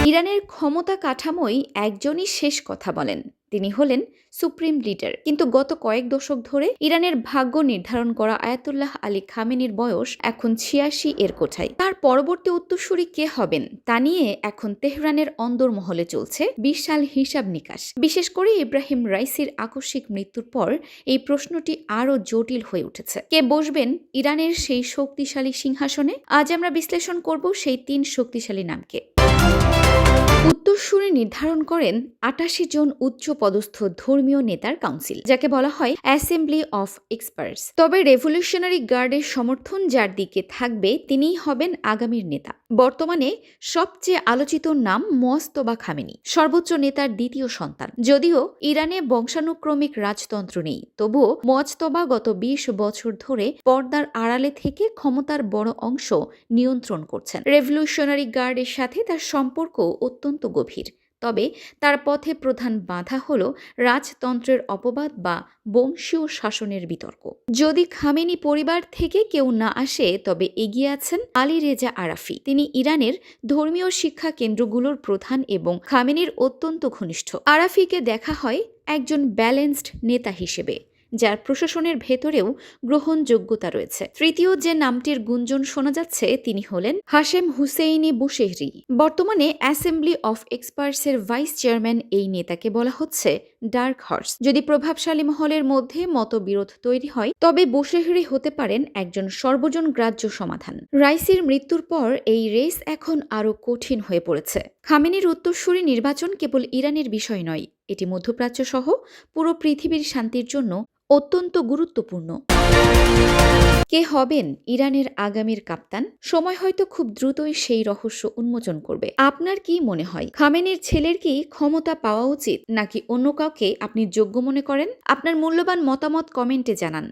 ইরানের ক্ষমতা কাঠামোয় একজনই শেষ কথা বলেন, তিনি হলেন সুপ্রিম লিডার। কিন্তু গত কয়েক দশক ধরে ইরানের ভাগ্য নির্ধারণ করা আয়াতুল্লাহ আলী খামেনির বয়স এখন ৮৬ এর কোঠায়। তার পরবর্তী উত্তরসূরি কে হবেন তা নিয়ে এখন তেহরানের অন্দরমহলে চলছে বিশাল হিসাব নিকাশ। বিশেষ করে ইব্রাহিম রাইসির আকস্মিক মৃত্যুর পর এই প্রশ্নটি আরও জটিল হয়ে উঠেছে। কে বসবেন ইরানের সেই শক্তিশালী সিংহাসনে? আজ আমরা বিশ্লেষণ করব সেই ৩ শক্তিশালী নামকে। উত্তরসূরি নির্ধারণ করেন ৮৮ জন উচ্চপদস্থ ধর্মীয় নেতার কাউন্সিল, যাকে বলা হয় অ্যাসেম্বলি অফ এক্সপার্টস। তবে রেভলিউশনারি গার্ডের সমর্থন যার দিকে থাকবে তিনিই হবেন আগামীর নেতা। বর্তমানে সবচেয়ে আলোচিত নাম মোয়াজতবা খামেনি, সর্বোচ্চ নেতার দ্বিতীয় সন্তান। যদিও ইরানে বংশানুক্রমিক রাজতন্ত্র নেই, তবুও মোয়াজতবা গত ২০ বছর ধরে পর্দার আড়ালে থেকে ক্ষমতার বড় অংশ নিয়ন্ত্রণ করছেন। রেভলিউশনারি গার্ডের সাথে তার সম্পর্ক অত্যন্ত গভীর। তবে তার পথে প্রধান বাধা হল রাজতন্ত্রের অপবাদ বা বংশীয় শাসনের বিতর্ক। যদি খামেনি পরিবার থেকে কেউ না আসে, তবে এগিয়ে আছেন আলী রেজা আরাফি। তিনি ইরানের ধর্মীয় শিক্ষা কেন্দ্রগুলোর প্রধান এবং খামেনির অত্যন্ত ঘনিষ্ঠ। আরাফিকে দেখা হয় একজন ব্যালেন্সড নেতা হিসেবে, যার প্রশাসনের ভেতরেও গ্রহণযোগ্যতা রয়েছে। তৃতীয় যে নামটির গুঞ্জন শোনা যাচ্ছে তিনি হলেন হাশেম হুসেইনি বুশেহরি, বর্তমানে অ্যাসেম্বলি অফ এক্সপার্টসের ভাইস চেয়ারম্যান। এই নেতাকে বলা হচ্ছে ডার্ক হর্স। যদি প্রভাবশালী মহলের মধ্যে মতবিরোধ তৈরি হয়, তবে বুশেহরি হতে পারেন একজন সর্বজন গ্রাহ্য সমাধান। রাইসির মৃত্যুর পর এই রেস এখন আরও কঠিন হয়ে পড়েছে। খামেনির উত্তরসূরি নির্বাচন কেবল ইরানের বিষয় নয়, এটি মধ্যপ্রাচ্য সহ পুরো পৃথিবীর শান্তির জন্য অত্যন্ত গুরুত্বপূর্ণ। কে হবেন ইরানের আগামীর কাপ্তান? সময় হয়তো খুব দ্রুতই সেই রহস্য উন্মোচন করবে। আপনার কি মনে হয়, খামেনির ছেলের কি ক্ষমতা পাওয়া উচিত, নাকি অন্য কাউকে আপনি যোগ্য মনে করেন? আপনার মূল্যবান মতামত কমেন্টে জানান।